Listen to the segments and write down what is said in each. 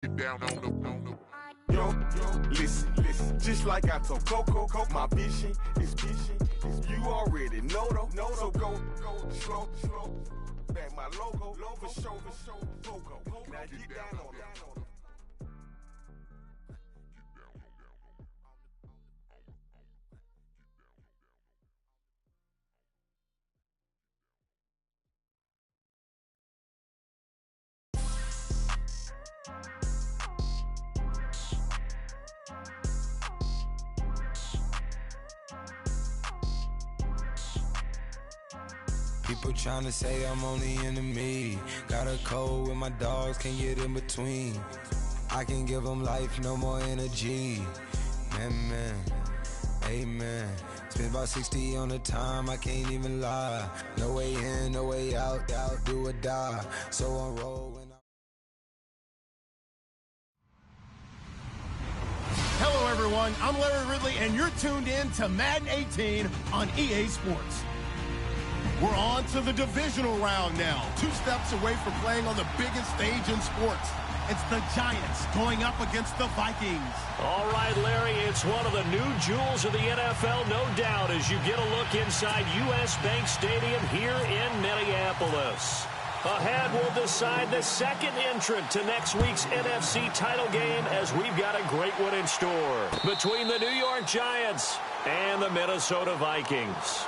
Get down on the. Yo, listen, just like I told Coco, my vision is you already know though, so go, slow, back my logo, for show, logo, now get down on it. People tryna say I'm on the enemy. Got a cold with my dogs, can't get in between. I can give them life, no more energy. Man, amen. Spent about 60 on the time, I can't even lie. No way in, no way out, do or die. So on roll when Hello everyone, I'm Larry Ridley and you're tuned in to Madden 18 on EA Sports. We're on to the divisional round now. 2 steps away from playing on the biggest stage in sports. It's the Giants going up against the Vikings. All right, Larry, it's one of the new jewels of the NFL, no doubt, as you get a look inside U.S. Bank Stadium here in Minneapolis. Ahead, we'll decide the second entrant to next week's NFC title game, as we've got a great one in store between the New York Giants and the Minnesota Vikings.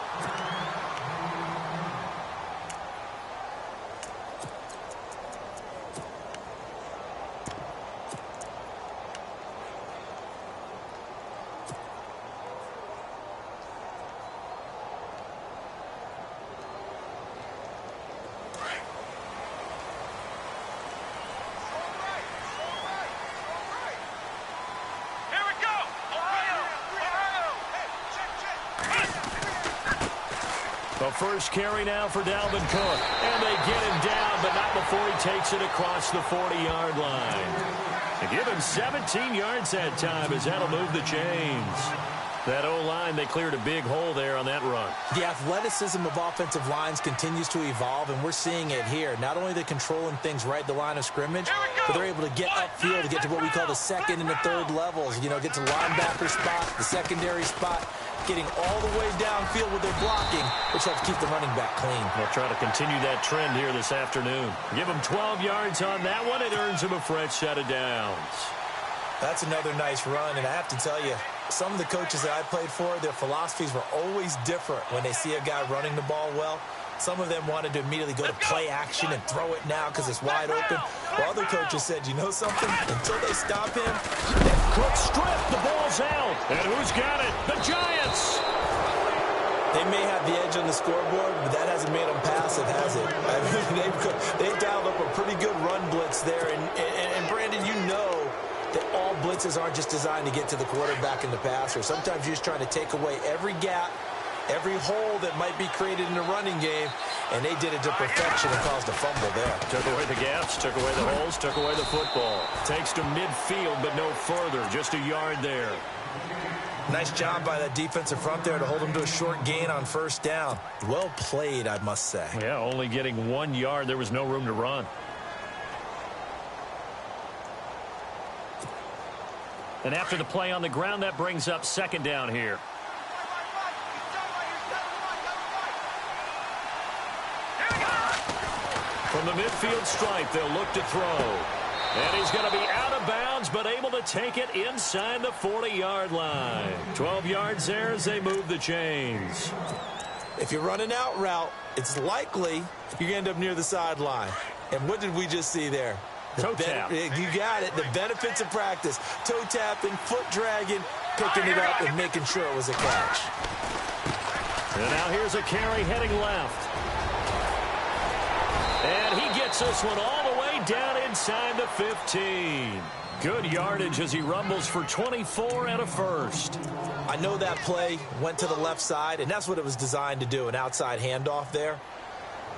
The first carry now for Dalvin Cook. And they get him down, but not before he takes it across the 40-yard line. They give him 17 yards that time, as that'll move the chains. That O-line, they cleared a big hole there on that run. The athleticism of offensive lines continues to evolve, and we're seeing it here. Not only are they controlling things right at the line of scrimmage, but they're able to get upfield to get to what we call the second and the third levels. You know, get to linebacker spot, the secondary spot, getting all the way downfield with their blocking, which helps keep the running back clean. They'll try to continue that trend here this afternoon. Give them 12 yards on that one. It earns them a fresh set of downs. That's another nice run, and I have to tell you, some of the coaches that I played for, their philosophies were always different when they see a guy running the ball well. Some of them wanted to immediately go to play action and throw it now because it's wide open. While other coaches said, you know something? Until they stop him. Cook stripped. The ball's out. And who's got it? The Giants. They may have the edge on the scoreboard, but that hasn't made them passive, has it? I mean, they've dialed up a pretty good run blitz there. And Brandon, you know that all blitzes aren't just designed to get to the quarterback in the passer. Sometimes you're just trying to take away every gap, every hole that might be created in the running game, and they did it to perfection and caused a fumble there. Took away the gaps, took away the holes, took away the football. Takes to midfield, but no further, just a yard there. Nice job by that defensive front there to hold them to a short gain on first down. Well played, I must say. Yeah, only getting 1 yard. There was no room to run. And after the play on the ground, that brings up second down here. From the midfield stripe, they'll look to throw. And he's going to be out of bounds, but able to take it inside the 40-yard line. 12 yards there as they move the chains. If you're running out route, it's likely you're going to end up near the sideline. And what did we just see there? Toe tap. You got it. The benefits of practice. Toe tapping, foot dragging, picking it up, and making sure it was a catch. And now here's a carry heading left. And he gets this one all the way down inside the 15. Good yardage as he rumbles for 24 and a first. I know that play went to the left side, and that's what it was designed to do, an outside handoff there.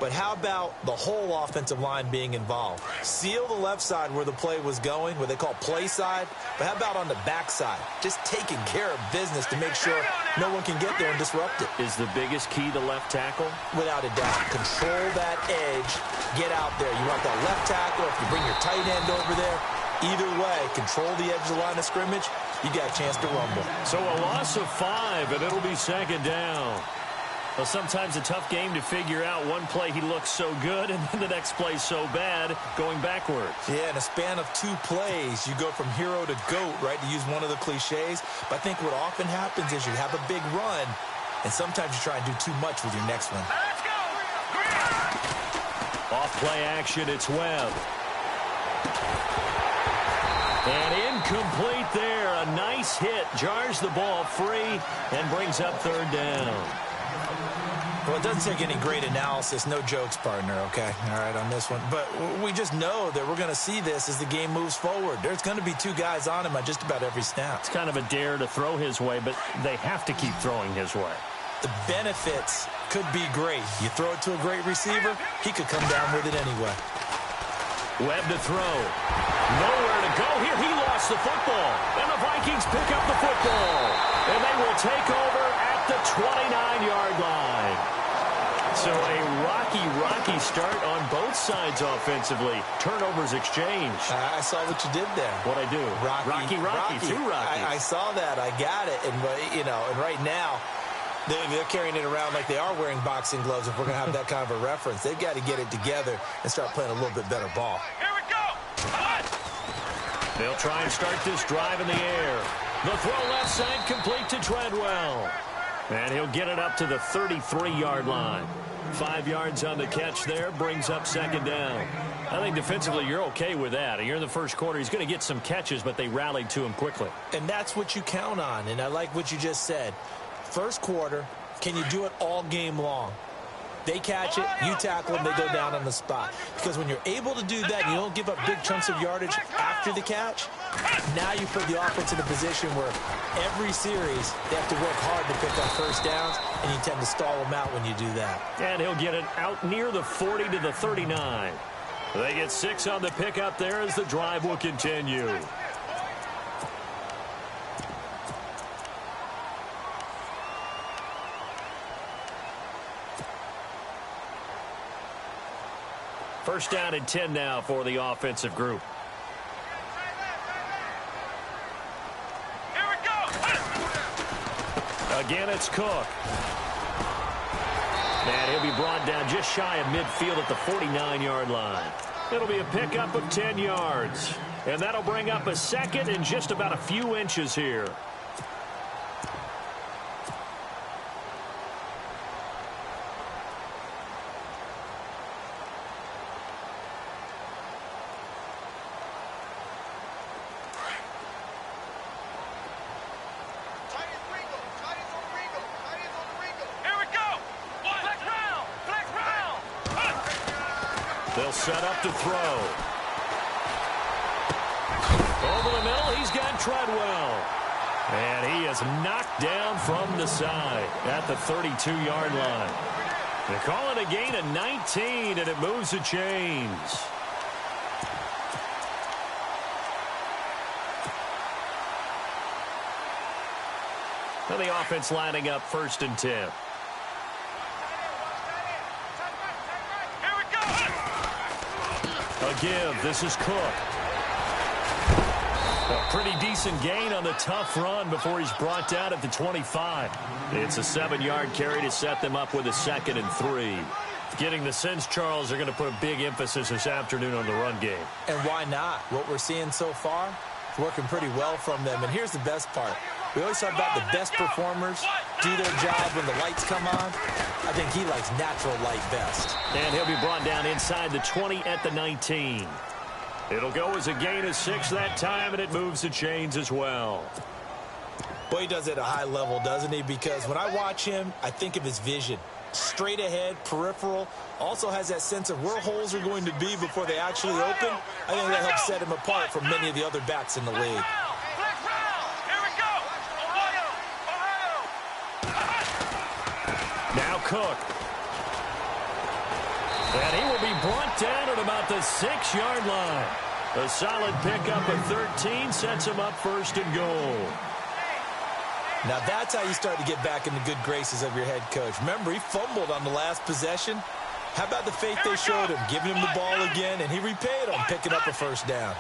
But how about the whole offensive line being involved? Seal the left side where the play was going, what they call play side. But how about on the back side? Just taking care of business to make sure no one can get there and disrupt it. Is the biggest key the left tackle? Without a doubt. Control that edge. Get out there. You want that left tackle. If you bring your tight end over there, Either way, control the edge of the line of scrimmage, you got a chance to rumble. So a loss of 5, and it'll be second down. Well, sometimes a tough game to figure out. One play he looks so good, and then the next play so bad, going backwards. Yeah, in a span of 2 plays, you go from hero to GOAT, right, to use one of the cliches. But I think what often happens is you have a big run, and sometimes you try and do too much with your next one. Let's go! Off play action, it's Webb. And incomplete there. A nice hit. Jars the ball free and brings up third down. Well, it doesn't take any great analysis. No jokes, partner, okay? All right, on this one. But we just know that we're going to see this as the game moves forward. There's going to be 2 guys on him on just about every snap. It's kind of a dare to throw his way, but they have to keep throwing his way. The benefits could be great. You throw it to a great receiver, he could come down with it anyway. Webb to throw. Nowhere to go here. He lost the football. And the Vikings pick up the football. And they will take over at the 29-yard line. So a rocky start on both sides offensively. Turnovers exchanged. I saw what you did there. What'd I do? Rocky. 2 Rockies. I saw that. I got it. And, and right now, they're carrying it around like they are wearing boxing gloves if we're going to have that kind of a reference. They've got to get it together and start playing a little bit better ball. Here we go. They'll try and start this drive in the air. The throw left side complete to Treadwell. And he'll get it up to the 33-yard line. 5 yards on the catch there, brings up second down. I think defensively you're okay with that. You're in the first quarter. He's going to get some catches, but they rallied to him quickly. And that's what you count on, and I like what you just said. First quarter, can you do it all game long? They catch it, you tackle them, they go down on the spot. Because when you're able to do that and you don't give up big chunks of yardage after the catch, now you put the offense in a position where every series they have to work hard to pick up first downs, and you tend to stall them out when you do that. And he'll get it out near the 40 to the 39. They get 6 on the pickup there as the drive will continue. First down and 10 now for the offensive group. Here we go. Again, it's Cook. And he'll be brought down just shy of midfield at the 49-yard line. It'll be a pickup of 10 yards. And that'll bring up a second and just about a few inches here. They'll set up to throw. Over the middle, he's got Treadwell. And he is knocked down from the side at the 32-yard line. They call it a gain of 19, and it moves the chains. Now the offense lining up 1st and 10. A give. This is Cook. A pretty decent gain on the tough run before he's brought down at the 25. It's a 7-yard carry to set them up with a 2nd and 3. Getting the sense, Charles, they're going to put a big emphasis this afternoon on the run game. And why not? What we're seeing so far is working pretty well from them. And here's the best part. We always talk about the best performers do their job when the lights come on. I think he likes natural light best. And he'll be brought down inside the 20 at the 19. It'll go as a gain of 6 that time, and it moves the chains as well. Boy, he does it at a high level, doesn't he? Because when I watch him, I think of his vision. Straight ahead, peripheral. Also has that sense of where holes are going to be before they actually open. I think that helps set him apart from many of the other backs in the league. Now Cook. And he will be brought down at about the 6-yard line. A solid pickup of 13 sets him up 1st and goal. Now that's how you start to get back in the good graces of your head coach. Remember, he fumbled on the last possession. How about the faith they showed him, giving him the ball again, and he repaid them, picking up a 1st down.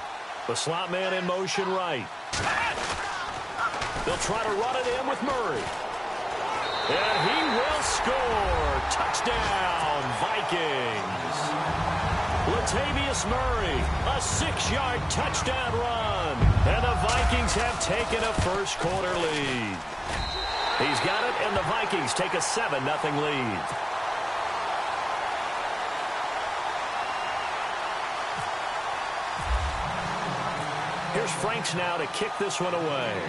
The slot man in motion right. They'll try to run it in with Murray. And he will score. Touchdown, Vikings. Latavius Murray, a 6-yard touchdown run. And the Vikings have taken a first-quarter lead. He's got it, and the Vikings take a 7-0 lead. Here's Franks now to kick this one away.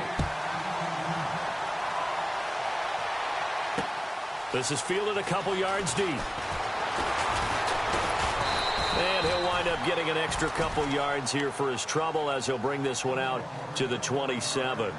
This is fielded a couple yards deep. And he'll wind up getting an extra couple yards here for his trouble as he'll bring this one out to the 27.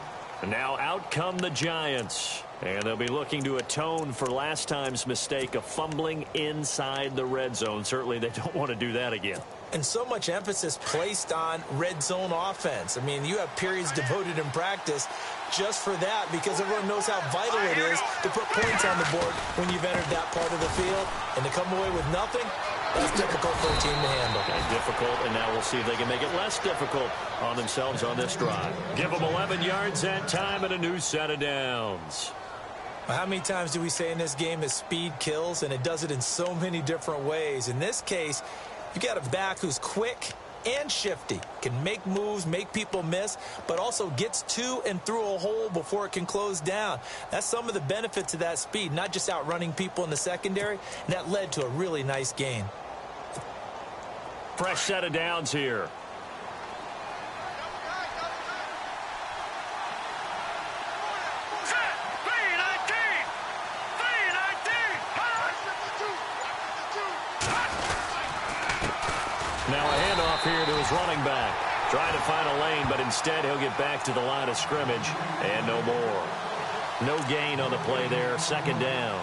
And now out come the Giants. And they'll be looking to atone for last time's mistake of fumbling inside the red zone. Certainly they don't want to do that again. And so much emphasis placed on red zone offense. I mean, you have periods devoted in practice just for that because everyone knows how vital it is to put points on the board when you've entered that part of the field. And to come away with nothing, that's difficult for a team to handle. Okay, difficult, and now we'll see if they can make it less difficult on themselves on this drive. Give them 11 yards that time and a new set of downs. How many times do we say in this game that speed kills, and it does it in so many different ways? In this case, you got a back who's quick and shifty, can make moves, make people miss, but also gets to and through a hole before it can close down. That's some of the benefits of that speed, not just outrunning people in the secondary, and that led to a really nice gain. Fresh set of downs here. Now a handoff here to his running back. Trying to find a lane, but instead he'll get back to the line of scrimmage and no more. No gain on the play there. Second down.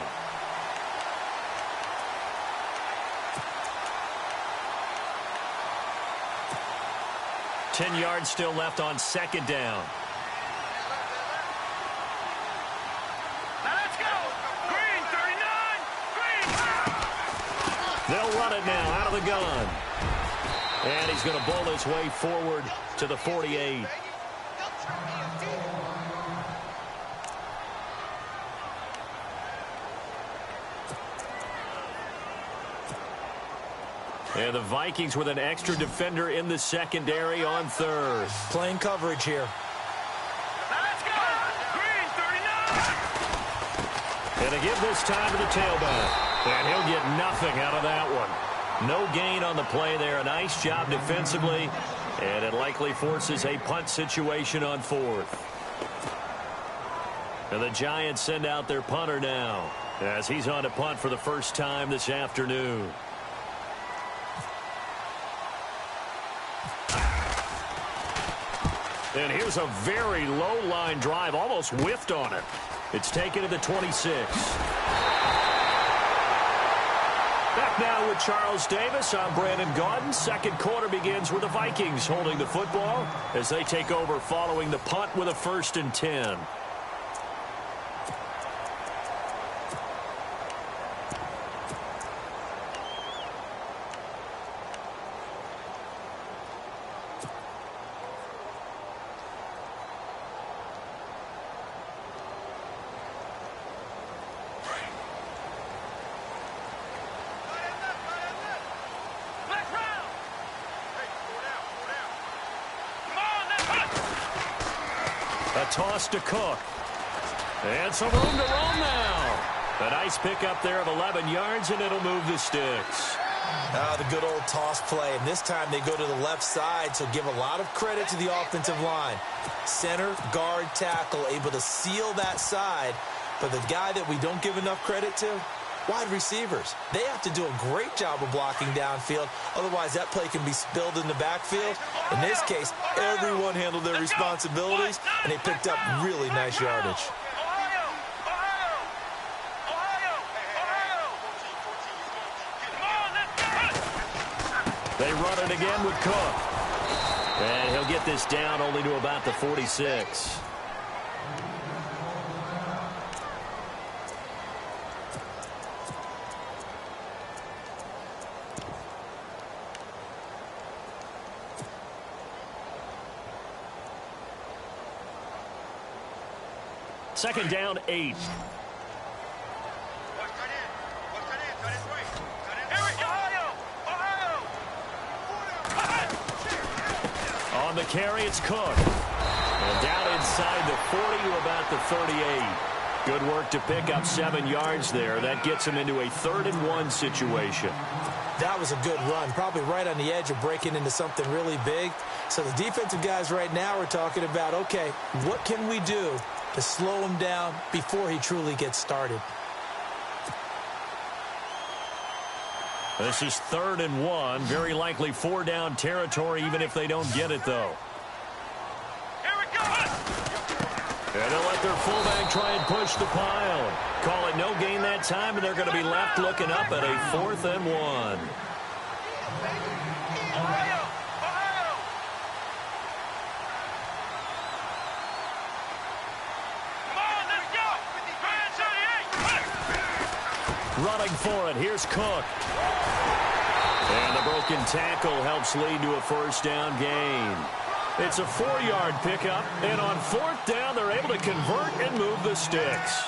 Ten yards still left on second down. Now let's go. Green, 39. Green. They'll run it now out of the gun. And he's going to bowl his way forward to the 48. And the Vikings with an extra defender in the secondary on third. Playing coverage here. Now let's go. Green, 39. And a give this time to the tailback. And he'll get nothing out of that one. No gain on the play there. A nice job defensively. And it likely forces a punt situation on fourth. And the Giants send out their punter now as he's on to punt for the first time this afternoon. And here's a very low line drive, almost whiffed on it. It's taken to the 26. Back now with Charles Davis. I'm Brandon Gaudin. Second quarter begins with the Vikings holding the football as they take over following the punt with a 1st and 10. A toss to Cook. And some room to roam now. A nice pickup there of 11 yards, and it'll move the sticks. The good old toss play. And this time they go to the left side, so give a lot of credit to the offensive line. Center, guard, tackle, able to seal that side. But the guy that we don't give enough credit to, wide receivers. They have to do a great job of blocking downfield. Otherwise, that play can be spilled in the backfield. In this case, everyone handled their responsibilities, and they picked up really nice yardage. They run it again with Cook. And he'll get this down only to about the 46. Second down, 8. On the carry, it's Cook. And down inside the 40 to about the 38. Good work to pick up 7 yards there. That gets him into a 3rd-and-1 situation. That was a good run, probably right on the edge of breaking into something really big. So the defensive guys right now are talking about, okay, what can we do to slow him down before he truly gets started? This is 3rd-and-1. Very likely 4-down territory, even if they don't get it, though. Here it goes! And they'll let their fullback try and push the pile. Call it no gain that time, and they're going to be left looking up at a 4th-and-1. Ohio! Ohio! Come on, let's go! Grand 38! Running for it, here's Cook. And the broken tackle helps lead to a 1st down gain. It's a 4-yard pickup, and on 4th down, they're able to convert and move the sticks.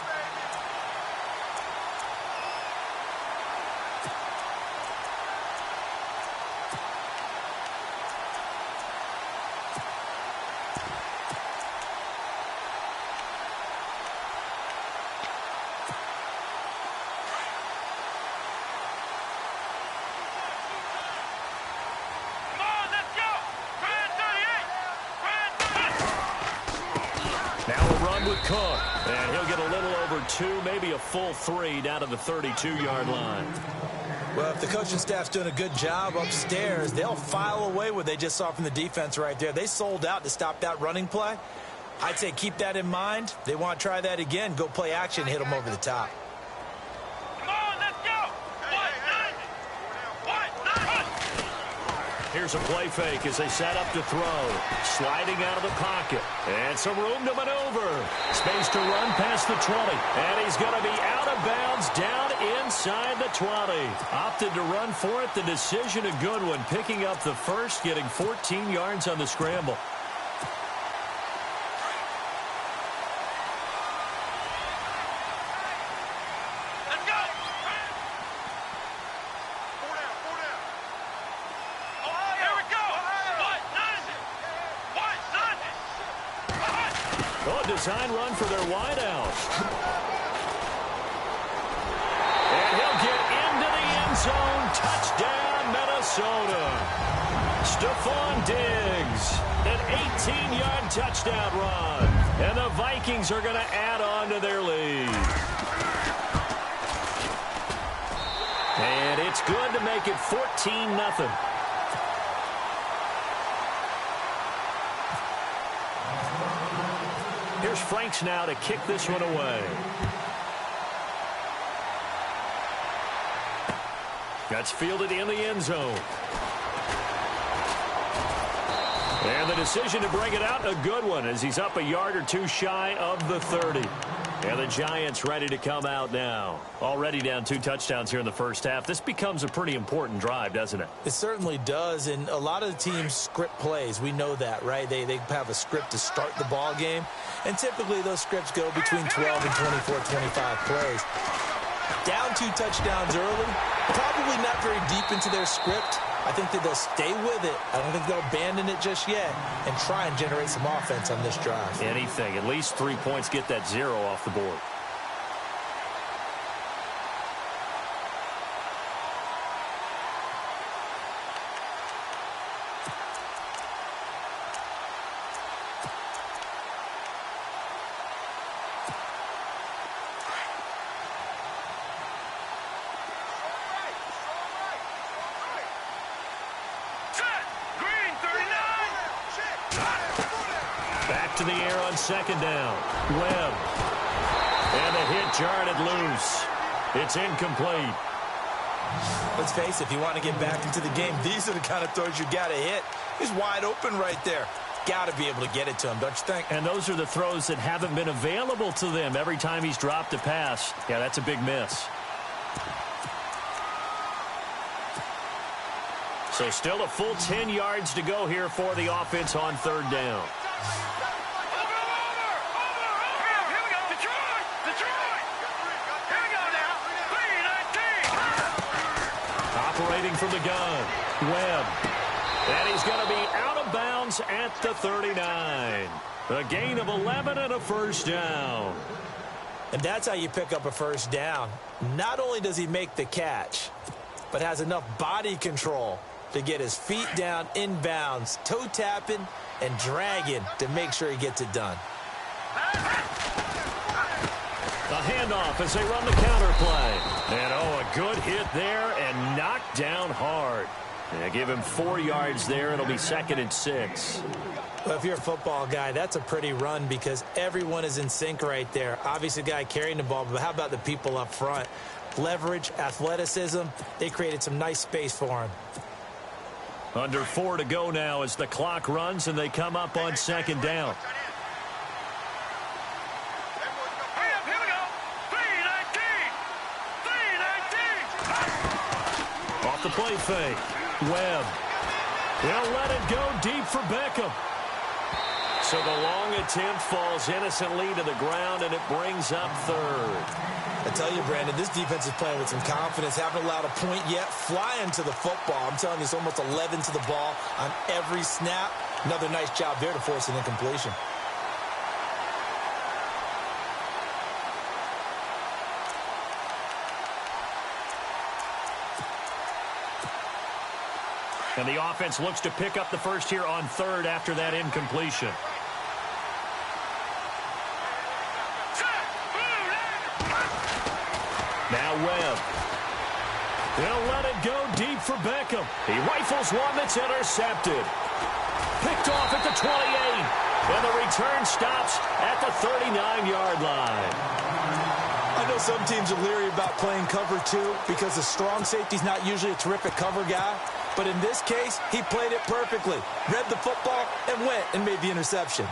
Cook, and he'll get a little over 2, maybe a full 3 down to the 32-yard line. Well, if the coaching staff's doing a good job upstairs, they'll file away what they just saw from the defense right there. They sold out to stop that running play. I'd say keep that in mind. They want to try that again. Go play action, hit them over the top. Come on, let's go! Here's a play fake as they set up to throw. Sliding out of the pocket. And some room to maneuver. Space to run past the 20. And he's going to be out of bounds down inside the 20. Opted to run for it. The decision a good one. Picking up the first, getting 14 yards on the scramble. Design run for their wideout. And he'll get into the end zone. Touchdown, Minnesota. Stephon Diggs, an 18-yard touchdown run. And the Vikings are going to add on to their lead. And it's good to make it 14-0. Here's Franks now to kick this one away. That's fielded in the end zone. And the decision to bring it out, a good one, as he's up a yard or 2 shy of the 30. And the Giants ready to come out now. Already down 2 touchdowns here in the first half. This becomes a pretty important drive, doesn't it? It certainly does, and a lot of the teams script plays. We know that, right? They have a script to start the ball game, and typically those scripts go between 12 and 24, 25 plays. Down 2 touchdowns early, probably not very deep into their script. I think that they'll stay with it. I don't think they'll abandon it just yet and try and generate some offense on this drive. Anything. At least 3 points, get that 0 off the board. To the air on 2nd down. Webb. And the hit jarred it loose. It's incomplete. Let's face it, if you want to get back into the game, these are the kind of throws you got to hit. He's wide open right there. Got to be able to get it to him, don't you think? And those are the throws that haven't been available to them every time he's dropped a pass. Yeah, that's a big miss. So still a full 10 yards to go here for the offense on 3rd down. waiting from the gun. Webb. And he's going to be out of bounds at the 39. A gain of 11 and a first down. And that's how you pick up a first down. Not only does he make the catch, but has enough body control to get his feet down inbounds, toe tapping and dragging to make sure he gets it done. A handoff as they run the counter play. And, a good hit there and knocked down hard. They give him 4 yards there. It'll be 2nd and 6. Well, if you're a football guy, that's a pretty run because everyone is in sync right there. Obviously, the guy carrying the ball, but how about the people up front? Leverage, athleticism, they created some nice space for him. Under 4 to go now as the clock runs and they come up on 2nd down. Here we go. 3-19. Off the play fake. Webb. He'll let it go deep for Beckham. So the long attempt falls innocently to the ground, and it brings up 3rd. I tell you, Brandon, this defense is playing with some confidence. Haven't allowed a point yet. Flying to the football. I'm telling you, it's almost 11 to the ball on every snap. Another nice job there to force an incompletion. And the offense looks to pick up the first here on 3rd after that incompletion. Now Webb. They'll let it go deep for Beckham. He rifles one that's intercepted. Picked off at the 28. And the return stops at the 39-yard line. I know some teams are leery about playing cover 2 because the strong safety's not usually a terrific cover guy. But in this case, he played it perfectly. Read the football and went and made the interception.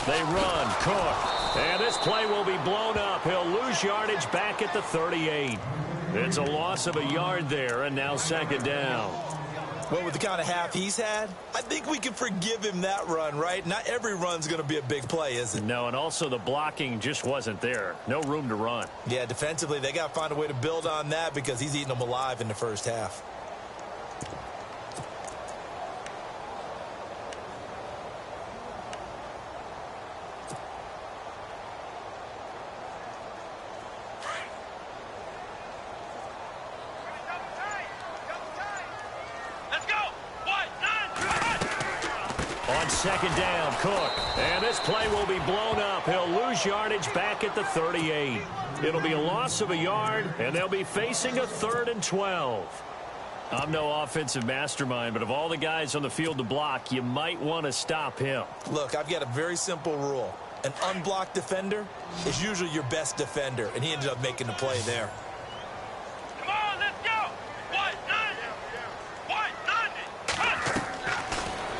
They run, Cook. And this play will be blown up. He'll lose yardage back at the 38. It's a loss of a yard there, and now 2nd down. Well, with the kind of half he's had, I think we can forgive him that run, right? Not every run's going to be a big play, is it? No, and also the blocking just wasn't there. No room to run. Yeah, defensively, they got to find a way to build on that because he's eating them alive in the first half. On 2nd down, Cook. And this play will be blown up. He'll lose yardage back at the 38. It'll be a loss of a yard, and they'll be facing a 3rd and 12. I'm no offensive mastermind, but of all the guys on the field to block, you might want to stop him. Look, I've got a very simple rule. An unblocked defender is usually your best defender, and he ended up making the play there. Come on, let's go. 1-90.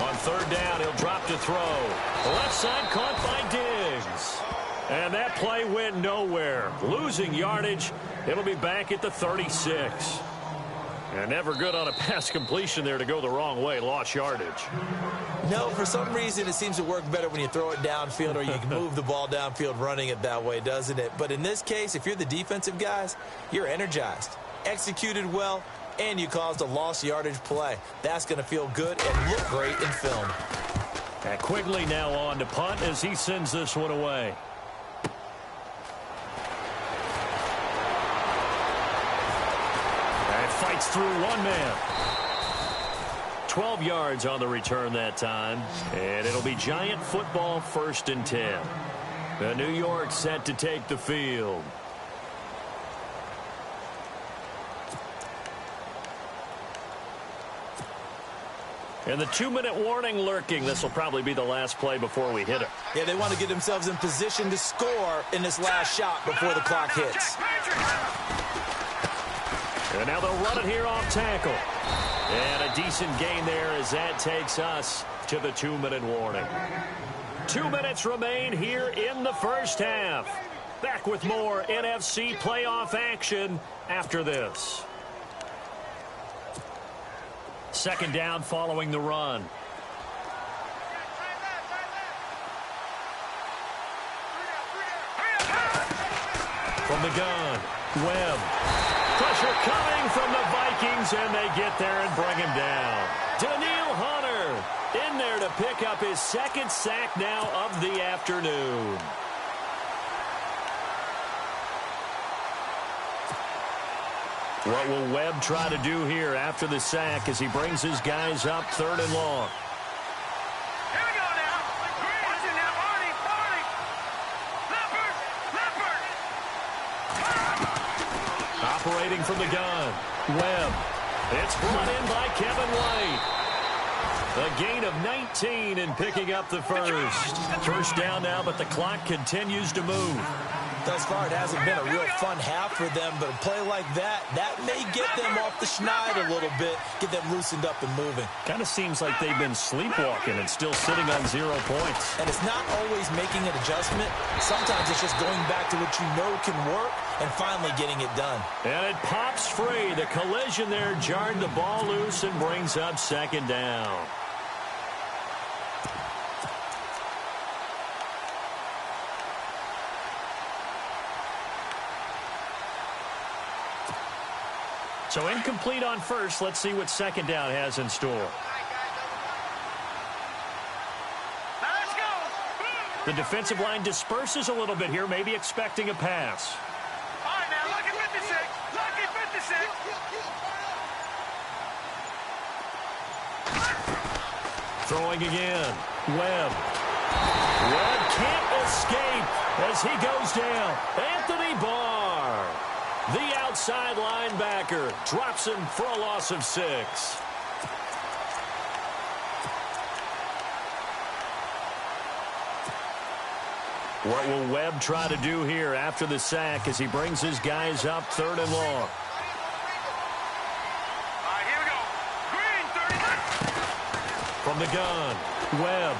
On 3rd down, he'll drop to throw. The left side caught by Diggs. And that play went nowhere. Losing yardage. It'll be back at the 36. And never good on a pass completion there to go the wrong way. Lost yardage. No, for some reason it seems to work better when you throw it downfield or you can move the ball downfield running it that way, doesn't it? But in this case, if you're the defensive guys, you're energized, executed well, and you caused a lost yardage play. That's going to feel good and look great in film. And Quigley now on to punt as he sends this one away. And fights through one man. 12 yards on the return that time. And it'll be Giant football 1st and 10. The New York set to take the field. And the 2-minute warning lurking. This will probably be the last play before we hit it. Yeah, they want to get themselves in position to score in this last shot before the clock hits. And now they'll run it here off tackle. And a decent gain there as that takes us to the 2-minute warning. 2 minutes remain here in the first half. Back with more NFC playoff action after this. Second down following the run. From the gun, Webb. Pressure coming from the Vikings, and they get there and bring him down. Daniil Hunter in there to pick up his second sack now of the afternoon. What will Webb try to do here after the sack as he brings his guys up 3rd and long? Here we go now. Watch it now, Barney. Leopard. Operating from the gun, Webb. It's brought in by Kevin White. A gain of 19 and picking up the first. First down now, but the clock continues to move. Thus far, it hasn't been a real fun half for them, but a play like that may get them off the schneid a little bit, get them loosened up and moving. Kind of seems like they've been sleepwalking and still sitting on 0 points. And it's not always making an adjustment. Sometimes it's just going back to what you know can work and finally getting it done. And it pops free. The collision there jarred the ball loose and brings up 2nd down. So incomplete on first. Let's see what 2nd down has in store. Now let's go. The defensive line disperses a little bit here, maybe expecting a pass. All right, now, lucky 56. Lucky 56. Throwing again. Webb. Webb can't escape as he goes down. Anthony Barr, the outside linebacker, drops him for a loss of 6. What will Webb try to do here after the sack as he brings his guys up 3rd and long? All right, here we go. Green, 30. From the gun, Webb.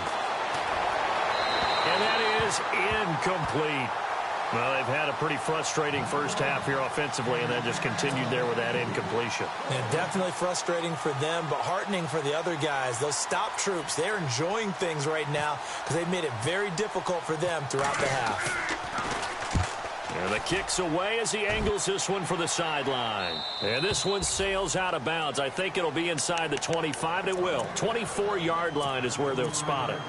And that is incomplete. Well, they've had a pretty frustrating first half here offensively, and then just continued there with that incompletion. Yeah, definitely frustrating for them, but heartening for the other guys. Those stop troops, they're enjoying things right now because they've made it very difficult for them throughout the half. And the kick's away as he angles this one for the sideline. And this one sails out of bounds. I think it'll be inside the 25. It will. 24-yard line is where they'll spot it.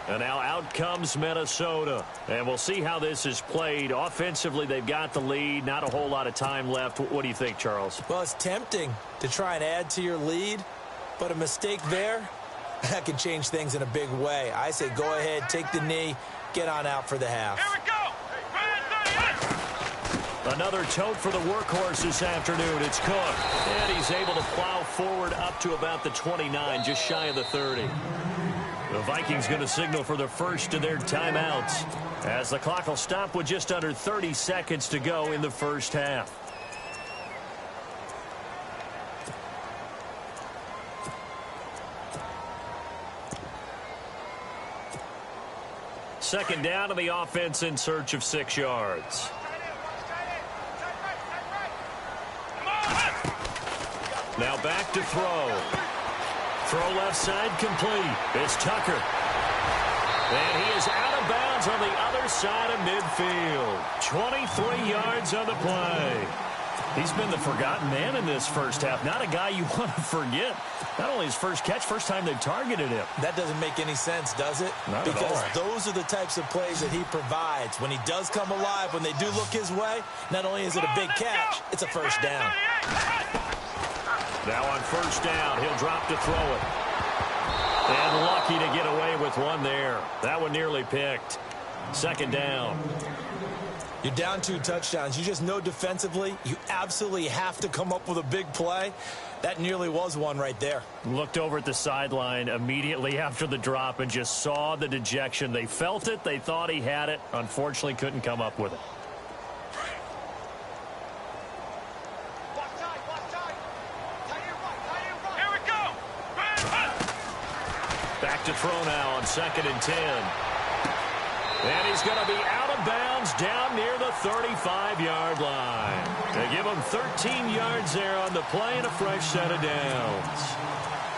And now out comes Minnesota. And we'll see how this is played. Offensively, they've got the lead. Not a whole lot of time left. What do you think, Charles? Well, it's tempting to try and add to your lead, but a mistake there, that can change things in a big way. I say go ahead, take the knee, get on out for the half. Here we go. Another tote for the workhorse this afternoon. It's Cook. And he's able to plow forward up to about the 29, just shy of the 30. The Vikings going to signal for the first of their timeouts as the clock will stop with just under 30 seconds to go in the first half. Second down, and the offense in search of 6 yards. Now back to throw. Throw left side complete. It's Tucker. And he is out of bounds on the other side of midfield. 23 yards on the play. He's been the forgotten man in this first half. Not a guy you want to forget. Not only his first catch, first time they've targeted him. That doesn't make any sense, does it? Not at all. Because those are the types of plays that he provides. When he does come alive, when they do look his way, not only is it a big catch, it's a first down. Now on first down, he'll drop to throw it. And lucky to get away with one there. That one nearly picked. Second down. You're down 2 touchdowns. You just know defensively, you absolutely have to come up with a big play. That nearly was one right there. Looked over at the sideline immediately after the drop and just saw the dejection. They felt it. They thought he had it. Unfortunately, couldn't come up with it. to throw now on 2nd and 10. And he's going to be out of bounds down near the 35-yard line. They give him 13 yards there on the play and a fresh set of downs.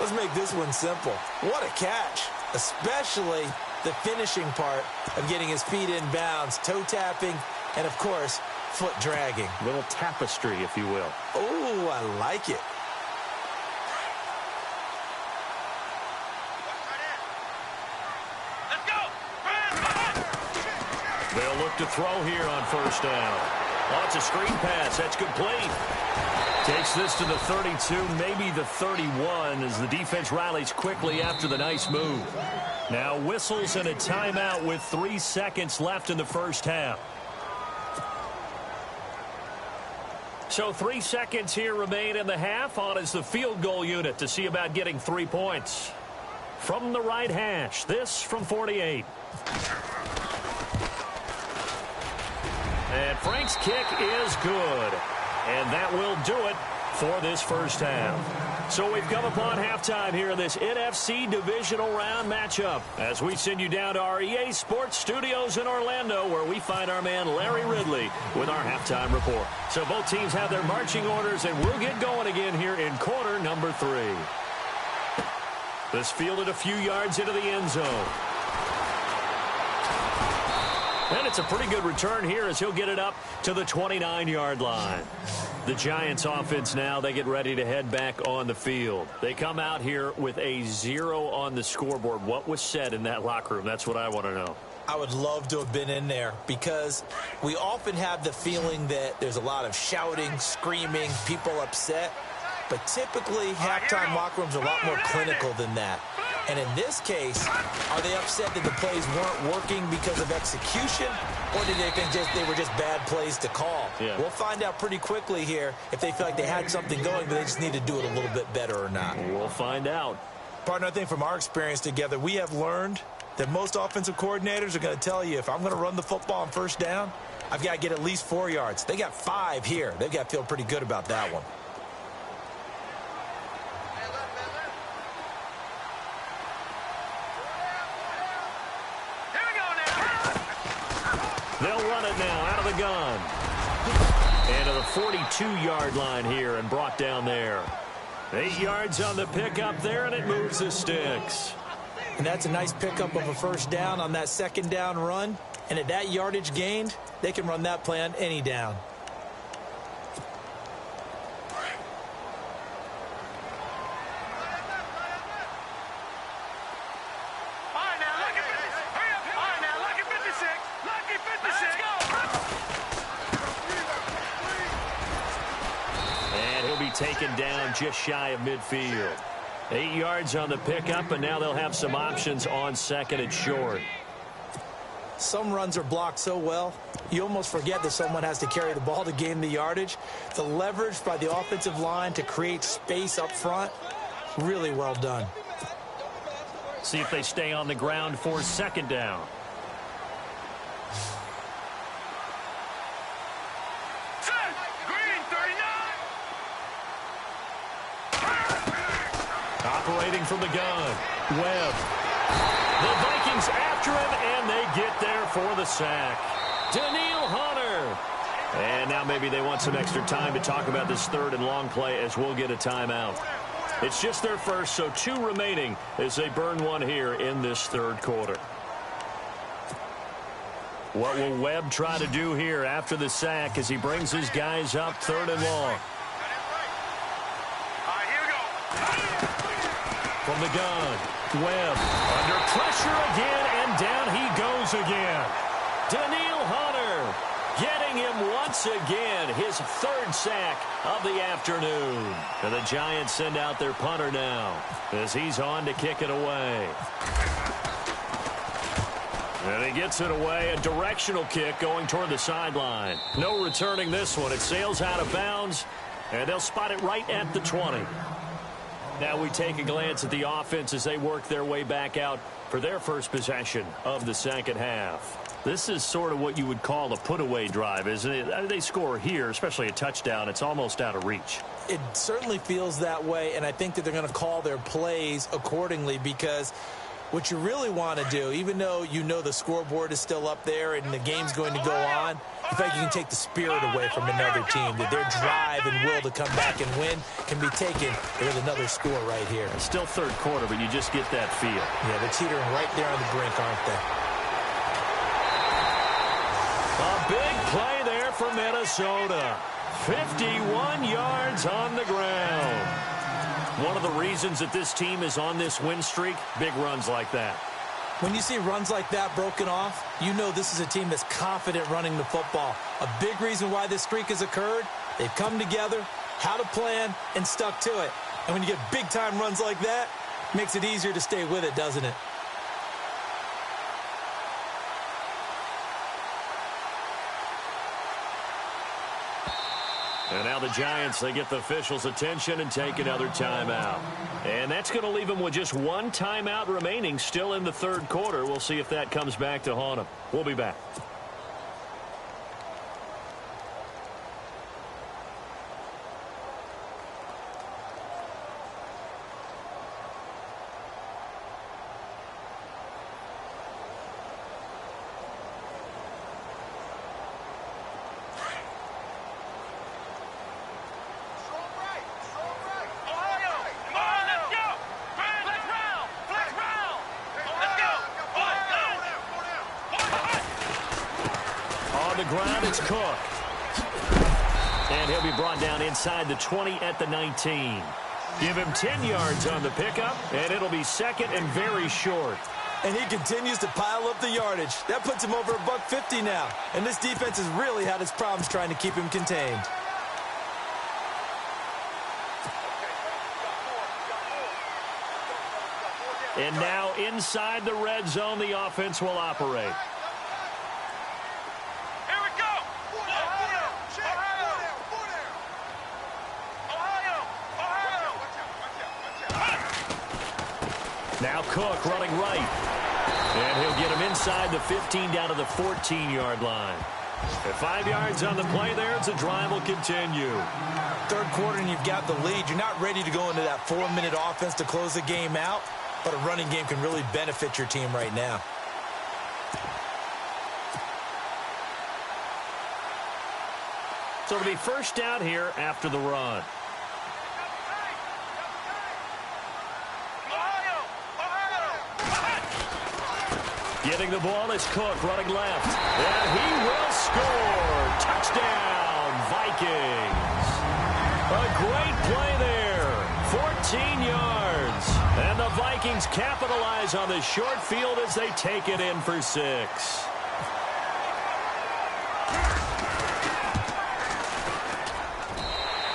Let's make this one simple. What a catch, especially the finishing part of getting his feet in bounds, toe tapping, and, of course, foot dragging. Little tapestry, if you will. Oh, I like it. They'll look to throw here on 1st down. Oh, it's a screen pass. That's complete. Takes this to the 32, maybe the 31, as the defense rallies quickly after the nice move. Now whistles and a timeout with 3 seconds left in the first half. So 3 seconds here remain in the half. On is the field goal unit to see about getting 3 points. From the right hash, this from 48. And Frank's kick is good. And that will do it for this first half. So we've come upon halftime here in this NFC Divisional Round matchup as we send you down to our EA Sports Studios in Orlando, where we find our man Larry Ridley with our halftime report. So both teams have their marching orders, and we'll get going again here in quarter number 3. This fielded a few yards into the end zone. And it's a pretty good return here as he'll get it up to the 29-yard line. The Giants offense now, they get ready to head back on the field. They come out here with a 0 on the scoreboard. What was said in that locker room? That's what I want to know. I would love to have been in there because we often have the feeling that there's a lot of shouting, screaming, people upset. But typically, halftime locker rooms are a lot more clinical than that. And in this case, are they upset that the plays weren't working because of execution, or did they think they were just bad plays to call? Yeah. We'll find out pretty quickly here if they feel like they had something going, but they just need to do it a little bit better or not. We'll find out. Partner, I think from our experience together, we have learned that most offensive coordinators are going to tell you, if I'm going to run the football on 1st down, I've got to get at least 4 yards. They got 5 here. They've got to feel pretty good about that one. They'll run it now out of the gun. And to the 42-yard line here and brought down there. 8 yards on the pickup there, and it moves the sticks. And that's a nice pickup of a 1st down on that 2nd down run. And at that yardage gained, they can run that play on any down. Taken down just shy of midfield. 8 yards on the pickup, and now they'll have some options on 2nd and short. Some runs are blocked so well, you almost forget that someone has to carry the ball to gain the yardage. The leverage by the offensive line to create space up front, really well done. See if they stay on the ground for 2nd down. Operating from the gun, Webb. The Vikings after him, and they get there for the sack. Daniil Hunter. And now maybe they want some extra time to talk about this 3rd and long play as we'll get a timeout. It's just their first, so 2 remaining as they burn one here in this 3rd quarter. What will Webb try to do here after the sack as he brings his guys up 3rd and long? From the gun, Webb under pressure again, and down he goes again. Daniil Hunter getting him once again, his 3rd sack of the afternoon. And the Giants send out their punter now as he's on to kick it away. And he gets it away, a directional kick going toward the sideline. No returning this one. It sails out of bounds, and they'll spot it right at the 20. Now we take a glance at the offense as they work their way back out for their first possession of the 2nd half. This is sort of what you would call a put-away drive, isn't it? They score here, especially a touchdown. It's almost out of reach. It certainly feels that way, and I think that they're going to call their plays accordingly because what you really want to do, even though you know the scoreboard is still up there and the game's going to go on, in fact, you can take the spirit away from another team, that their drive and will to come back and win can be taken with another score right here. It's still third quarter, but you just get that feel. Yeah, they're teetering right there on the brink, aren't they? A big play there for Minnesota. 51 yards on the ground. One of the reasons that this team is on this win streak, big runs like that. When you see runs like that broken off, you know this is a team that's confident running the football. A big reason why this streak has occurred, they've come together, had a plan, and stuck to it. And when you get big-time runs like that, it makes it easier to stay with it, doesn't it? And now the Giants, they get the officials' attention and take another timeout. And that's going to leave them with just one timeout remaining still in the third quarter. We'll see if that comes back to haunt them. We'll be back. Ground, it's Cook. And he'll be brought down inside the 20 at the 19. Give him 10 yards on the pickup, and it'll be second and very short. And he continues to pile up the yardage. That puts him over $150 now. And this defense has really had its problems trying to keep him contained. And now inside the red zone, the offense will operate. Now Cook running right. And he'll get him inside the 15 down to the 14-yard line. At 5 yards on the play there, it's a drive will continue. Third quarter and you've got the lead. You're not ready to go into that 4-minute offense to close the game out, but a running game can really benefit your team right now. So it'll be first down here after the run. Getting the ball is Cook running left. And he will score. Touchdown, Vikings. A great play there. 14 yards. And the Vikings capitalize on the short field as they take it in for 6.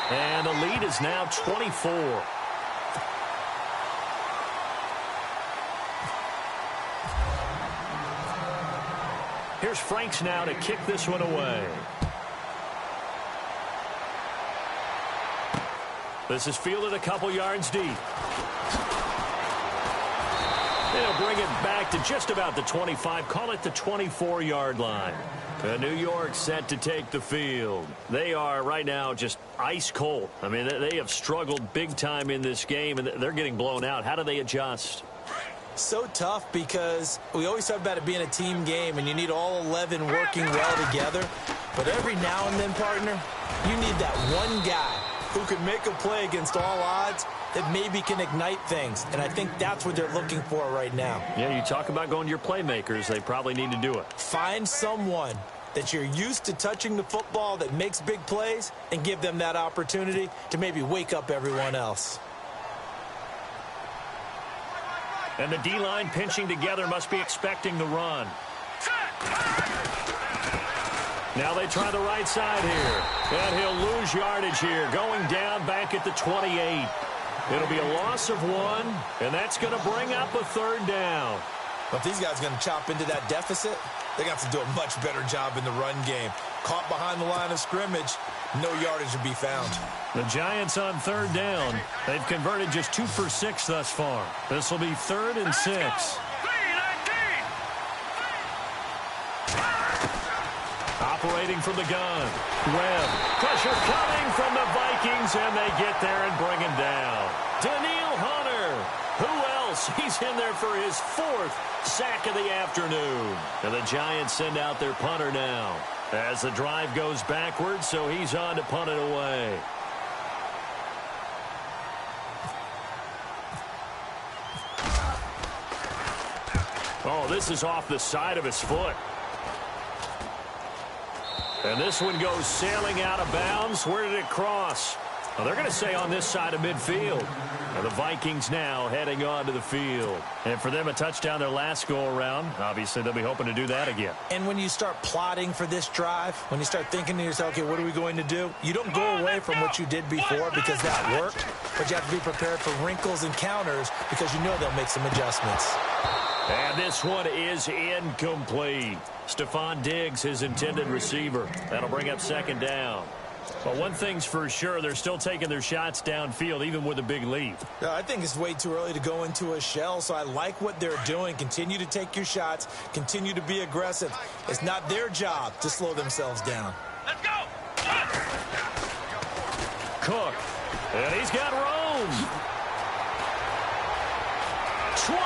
And the lead is now 24. Here's Franks now to kick this one away. This is fielded a couple yards deep. They'll bring it back to just about the 25. Call it the 24-yard line. New York set to take the field. They are right now just ice cold. I mean, they have struggled big time in this game, and they're getting blown out. How do they adjust? So tough because we always talk about it being a team game and you need all 11 working well together. But every now and then, partner, you need that one guy who can make a play against all odds that maybe can ignite things. And I think that's what they're looking for right now. Yeah, you talk about going to your playmakers. They probably need to do it. Find someone that you're used to touching the football that makes big plays and give them that opportunity to maybe wake up everyone else. And the D-line pinching together must be expecting the run. Now they try the right side here. And he'll lose yardage here. Going down back at the 28. It'll be a loss of 1, and that's going to bring up a third down. But if these guys are going to chop into that deficit, they got to do a much better job in the run game. Caught behind the line of scrimmage, no yardage to be found. The Giants on third down. They've converted just 2 for 6 thus far. This will be 3rd and 6. Operating from the gun. Webb. Pressure coming from the Vikings, and they get there and bring him down. Daniil Hunter. Who else else. He's in there for his 4th sack of the afternoon. And the Giants send out their punter now as the drive goes backwards, so he's on to punt it away. Oh, this is off the side of his foot. And this one goes sailing out of bounds. Where did it cross? Well, they're going to say on this side of midfield. And the Vikings now heading on to the field. And for them, a touchdown their last go-around. Obviously, they'll be hoping to do that again. And when you start plotting for this drive, when you start thinking to yourself, okay, what are we going to do? You don't go away from what you did before because that worked. But you have to be prepared for wrinkles and counters because you know they'll make some adjustments. And this one is incomplete. Stephon Diggs, his intended receiver. That'll bring up second down. But one thing's for sure, they're still taking their shots downfield, even with a big lead. I think it's way too early to go into a shell, so I like what they're doing. Continue to take your shots. Continue to be aggressive. It's not their job to slow themselves down. Let's go. Cook. And he's got room. 20.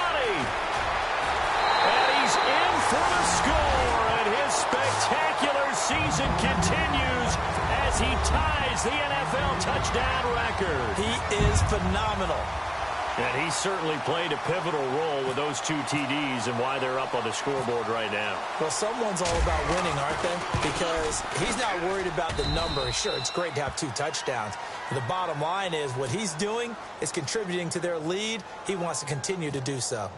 And he's in for the score. And his spectacular season continues as he ties the NFL touchdown record. He is phenomenal. And he certainly played a pivotal role with those 2 TDs and why they're up on the scoreboard right now. Well, someone's all about winning, aren't they? Because he's not worried about the number. Sure, it's great to have 2 touchdowns. But the bottom line is what he's doing is contributing to their lead. He wants to continue to do so.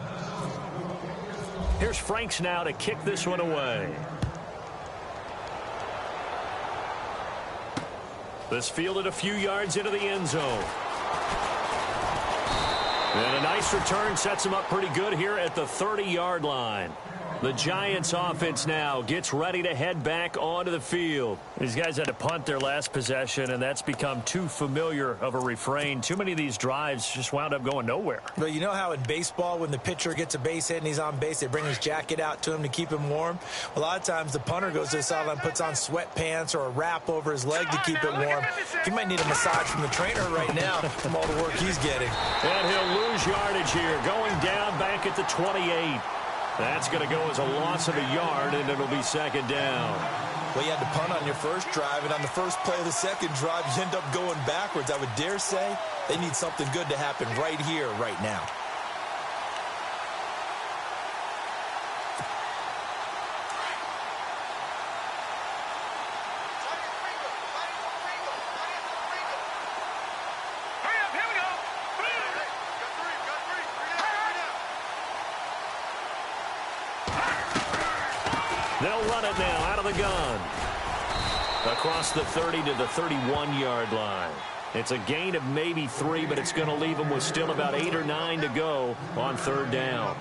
Here's Franks now to kick this one away. This fielded a few yards into the end zone. And a nice return sets him up pretty good here at the 30-yard line. The Giants offense now gets ready to head back onto the field. These guys had to punt their last possession, and that's become too familiar of a refrain. Too many of these drives just wound up going nowhere. Well, you know how in baseball when the pitcher gets a base hit and he's on base, they bring his jacket out to him to keep him warm? A lot of times the punter goes to the sideline, puts on sweatpants or a wrap over his leg to keep it warm. He might need a massage from the trainer right now from all the work he's getting. And he'll lose yardage here, going down back at the 28. That's going to go as a loss of a yard, and it'll be second down. Well, you had to punt on your first drive, and on the first play of the second drive, you end up going backwards. I would dare say they need something good to happen right here, right now. They'll run it now out of the gun. Across the 30 to the 31-yard line. It's a gain of maybe 3, but it's going to leave them with still about 8 or 9 to go on third down.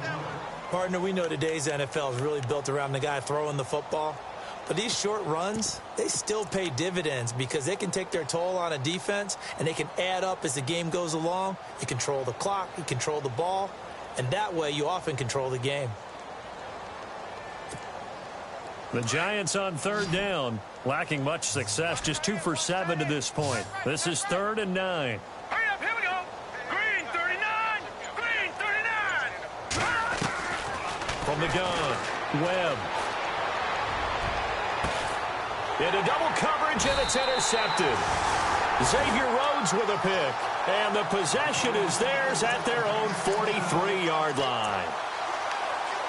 Partner, we know today's NFL is really built around the guy throwing the football. But these short runs, they still pay dividends because they can take their toll on a defense, and they can add up as the game goes along. You control the clock, you control the ball, and that way you often control the game. The Giants on third down, lacking much success, just 2 for 7 to this point. This is 3rd and 9. Hurry up, here we go. Green 39. Green 39. From the gun, Webb. Into double coverage, and it's intercepted. Xavier Rhodes with a pick. And the possession is theirs at their own 43-yard line.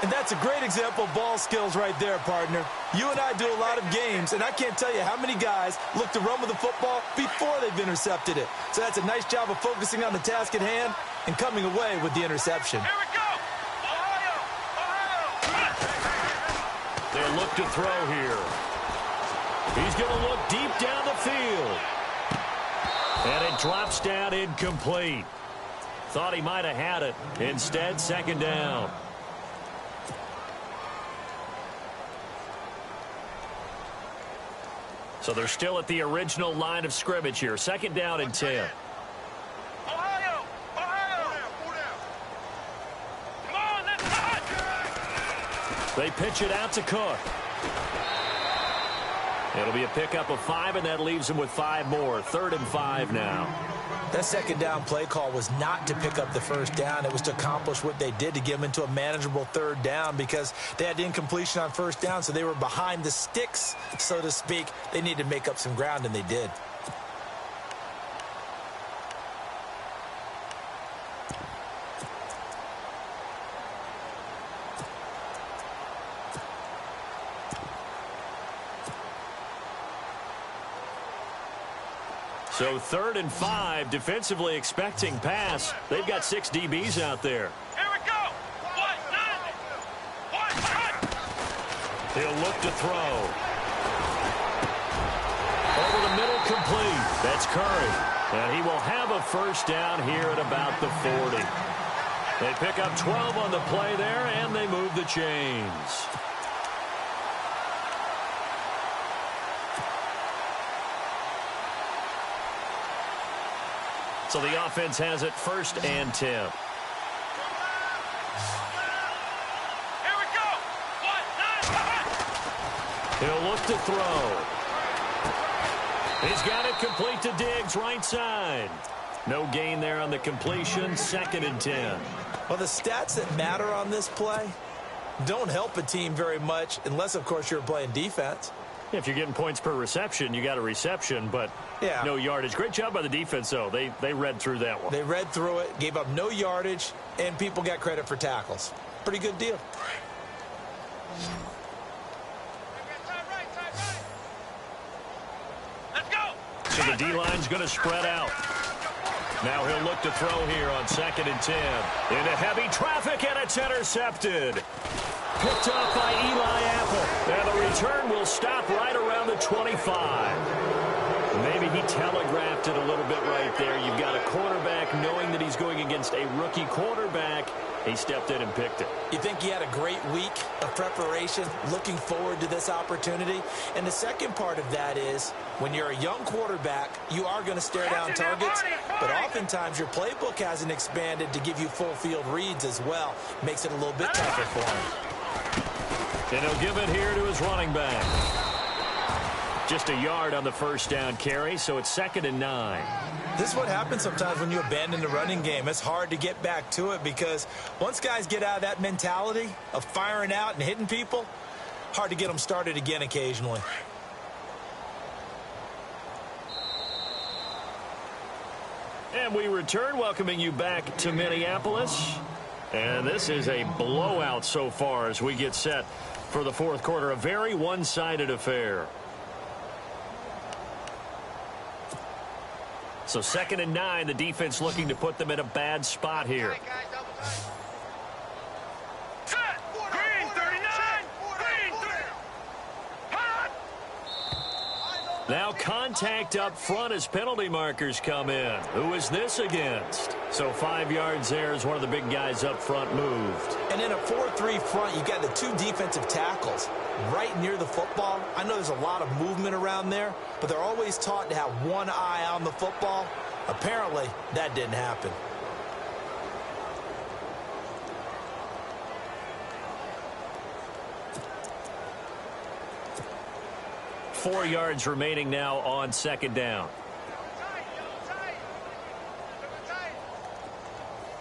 And that's a great example of ball skills right there, partner. You and I do a lot of games, and I can't tell you how many guys look to run with the football before they've intercepted it. So that's a nice job of focusing on the task at hand and coming away with the interception. Here we go. Ohio. They look to throw here. He's going to look deep down the field. And it drops down incomplete. Thought he might have had it. Instead, second down. So they're still at the original line of scrimmage here. Second down and 10. Ohio. Come on, let's hot. They pitch it out to Cook. It'll be a pickup of 5, and that leaves him with 5 more. 3rd and 5 now. That second down play call was not to pick up the first down. It was to accomplish what they did, to get them into a manageable 3rd down, because they had incompletion on first down, so they were behind the sticks, so to speak. They needed to make up some ground, and they did. So 3rd and 5, defensively expecting pass. They've got 6 DBs out there. Here we go. One, cut. He'll look to throw. Over the middle, complete. That's Curry. And he will have a first down here at about the 40. They pick up 12 on the play there, and they move the chains. So the offense has it 1st and 10. Here we go. He'll look to throw. He's got it complete to Diggs, right side. No gain there on the completion. 2nd and 10. Well, the stats that matter on this play don't help a team very much unless, of course, you're playing defense. If you're getting points per reception, you got a reception, but no yardage. Great job by the defense, though. They read through that one. They read through it, gave up no yardage, and people got credit for tackles. Pretty good deal. Let's go. So the D-line's going to spread out. Now he'll look to throw here on 2nd and 10. Into heavy traffic, and it's intercepted. Picked up by Eli Apple. And the return will stop right around the 25. Maybe he telegraphed it a little bit right there. You've got a quarterback knowing that he's going against a rookie quarterback. He stepped in and picked it. You think he had a great week of preparation, looking forward to this opportunity? And the second part of that is, when you're a young quarterback, you are going to stare down targets, but oftentimes your playbook hasn't expanded to give you full field reads as well. Makes it a little bit tougher for him. And he'll give it here to his running back. Just a yard on the first down carry, so it's 2nd and 9. This is what happens sometimes when you abandon the running game. It's hard to get back to it because once guys get out of that mentality of firing out and hitting people, hard to get them started again occasionally. And we return, welcoming you back to Minneapolis. And this is a blowout so far as we get set for the 4th quarter. A very one-sided affair. So 2nd and 9, the defense looking to put them in a bad spot here. Green 39. Green 30. Now contact up front as penalty markers come in. Who is this against? So 5 yards there as one of the big guys up front moved. And in a 4-3 front, you've got the 2 defensive tackles right near the football. I know there's a lot of movement around there, but they're always taught to have one eye on the football. Apparently, that didn't happen. Four yards remaining now on 2nd down.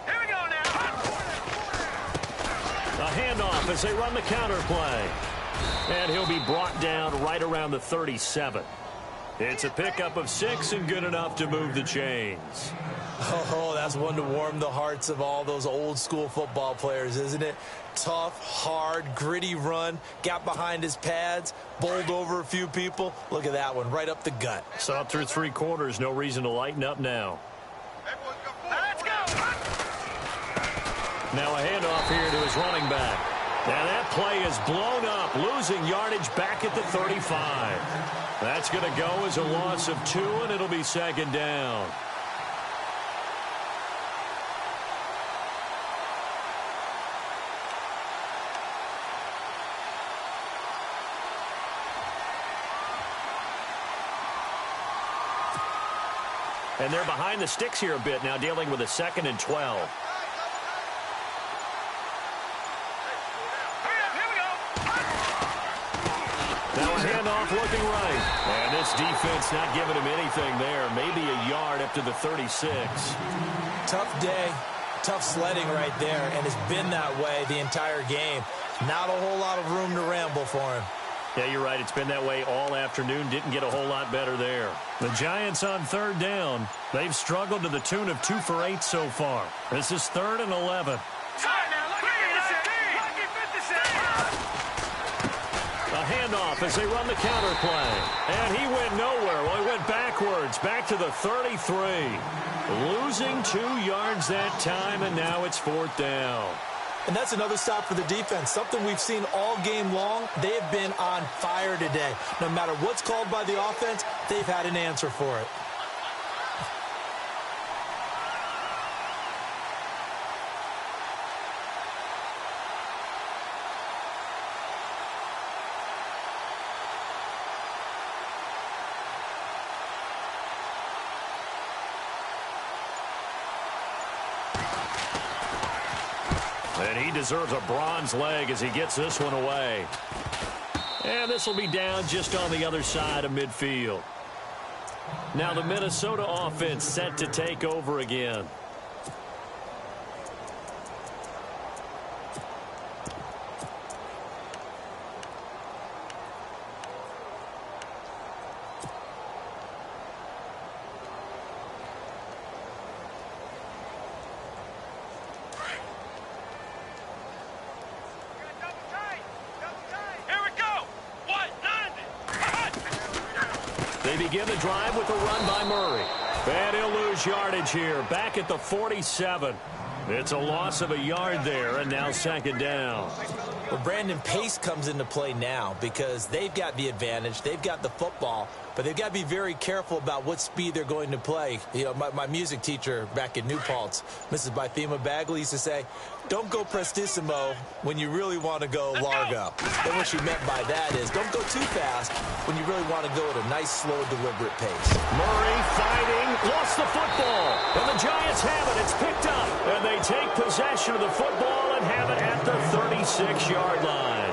Here we go now. A handoff as they run the counter play. And he'll be brought down right around the 37. It's a pickup of 6 and good enough to move the chains. Oh, that's one to warm the hearts of all those old school football players, isn't it? Tough, hard, gritty run. Got behind his pads, bowled over a few people. Look at that one, right up the gut. Saw it through 3 quarters. No reason to lighten up now. Let's go. Now a handoff here to his running back. And that play is blown up, losing yardage back at the 35. That's going to go as a loss of 2, and it'll be 2nd down. And they're behind the sticks here a bit now, dealing with a 2nd and 12. Now a handoff Snap looking right. And this defense not giving him anything there. Maybe a yard up to the 36. Tough day, tough sledding right there, and it's been that way the entire game. Not a whole lot of room to ramble for him. Yeah, you're right. It's been that way all afternoon. Didn't get a whole lot better there. The Giants on third down. They've struggled to the tune of 2 for 8 so far. This is 3rd and 11. A handoff as they run the counter play. And he went nowhere. Well, he went backwards, back to the 33. Losing 2 yards that time, and now it's 4th down. And that's another stop for the defense, something we've seen all game long. They have been on fire today. No matter what's called by the offense, they've had an answer for it. And he deserves a bronze leg as he gets this one away. And this will be down just on the other side of midfield. Now the Minnesota offense set to take over again. They begin the drive with a run by Murray. And he'll lose yardage here, back at the 47. It's a loss of a yard there, and now 2nd down. Well, Brandon, pace comes into play now because they've got the advantage. They've got the football, but they've got to be very careful about what speed they're going to play. You know, my music teacher back in New Paltz, Mrs. Bythema Bagley, used to say, don't go prestissimo when you really want to go largo. And what she meant by that is don't go too fast when you really want to go at a nice, slow, deliberate pace. Murray fighting, lost the football. And the Giants have it. It's picked up. And they take possession of the football and have it at the 36-yard line.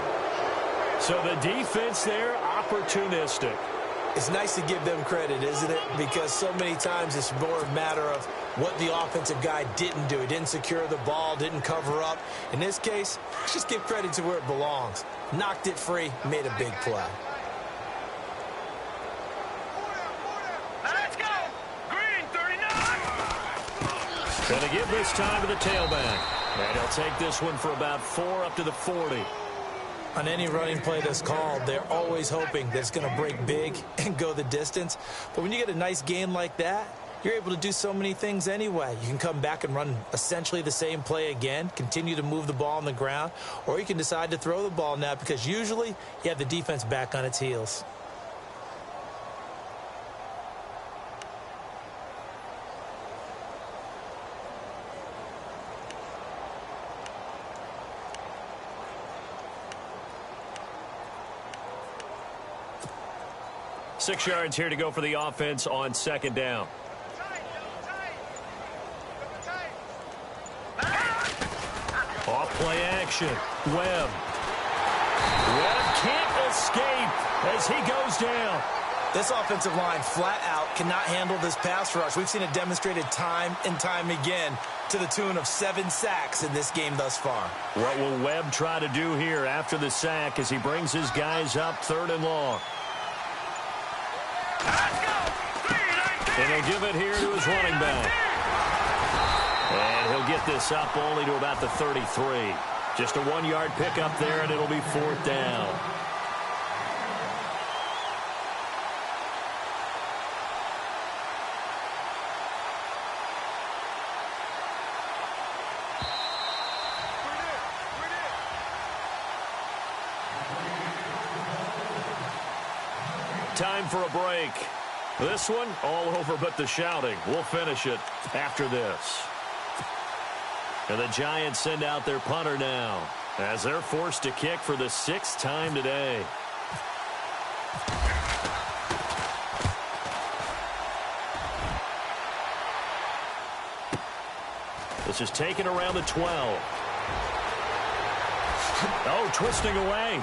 So the defense there, opportunistic. It's nice to give them credit, isn't it? Because so many times it's more a matter of what the offensive guy didn't do. He didn't secure the ball, didn't cover up. In this case, let's just give credit to where it belongs. Knocked it free, made a big play. Let's go! Green 39! Going to give this time to the tailback. And he'll take this one for about 4 up to the 40. On any running play that's called, they're always hoping that it's going to break big and go the distance. But when you get a nice gain like that, you're able to do so many things anyway. You can come back and run essentially the same play again, continue to move the ball on the ground, or you can decide to throw the ball now because usually you have the defense back on its heels. Six yards here to go for the offense on 2nd down. Off play action. Webb. Webb can't escape as he goes down. This offensive line flat out cannot handle this pass rush. We've seen it demonstrated time and time again to the tune of 7 sacks in this game thus far. What will Webb try to do here after the sack as he brings his guys up 3rd and long? And he'll give it here to his running back. And he'll get this up only to about the 33. Just a 1-yard pickup there, and it'll be 4th down. Time for a break. This one, all over but the shouting. We'll finish it after this. And the Giants send out their punter now as they're forced to kick for the 6th time today. This is taken around the 12. Oh, twisting away.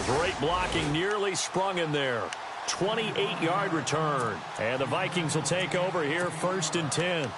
Great blocking, nearly sprung in there. 28-yard return. And the Vikings will take over here, 1st and 10.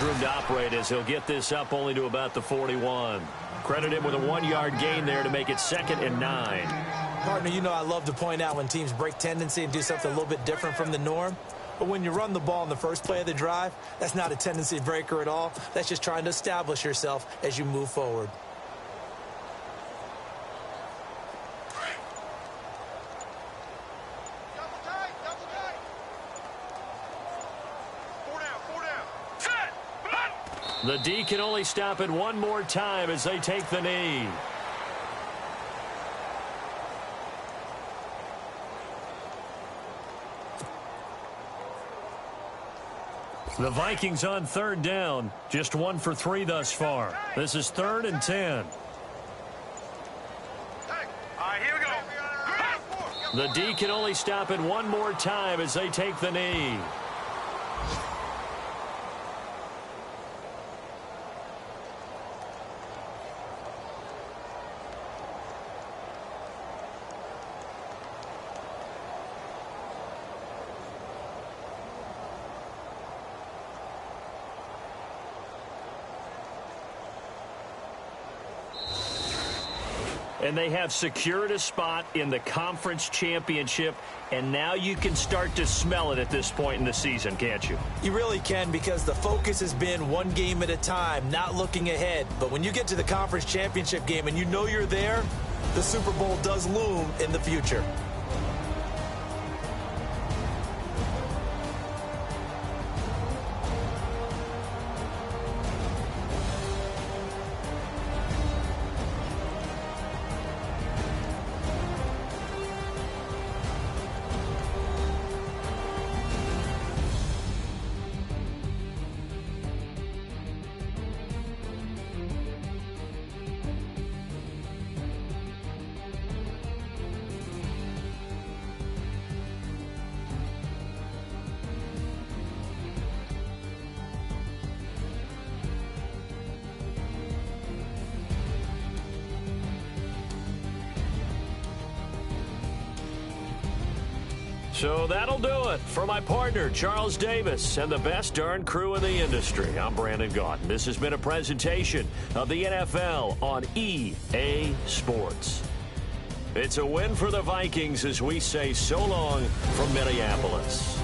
Room to operate as he'll get this up only to about the 41. Credit him with a 1-yard gain there to make it 2nd and 9. Partner, you know I love to point out when teams break tendency and do something a little bit different from the norm. But when you run the ball in the first play of the drive, that's not a tendency breaker at all. That's just trying to establish yourself as you move forward. The D can only stop it one more time as they take the knee. The Vikings on 3rd down. Just 1 for 3 thus far. This is 3rd and 10. All right, here we go. The D can only stop it one more time as they take the knee. And they have secured a spot in the conference championship, and now you can start to smell it at this point in the season, can't you? You really can, because the focus has been one game at a time, not looking ahead. But when you get to the conference championship game and you know you're there, the Super Bowl does loom in the future. So that'll do it for my partner, Charles Davis, and the best darn crew in the industry. I'm Brandon Gaudin. This has been a presentation of the NFL on EA Sports. It's a win for the Vikings as we say so long from Minneapolis.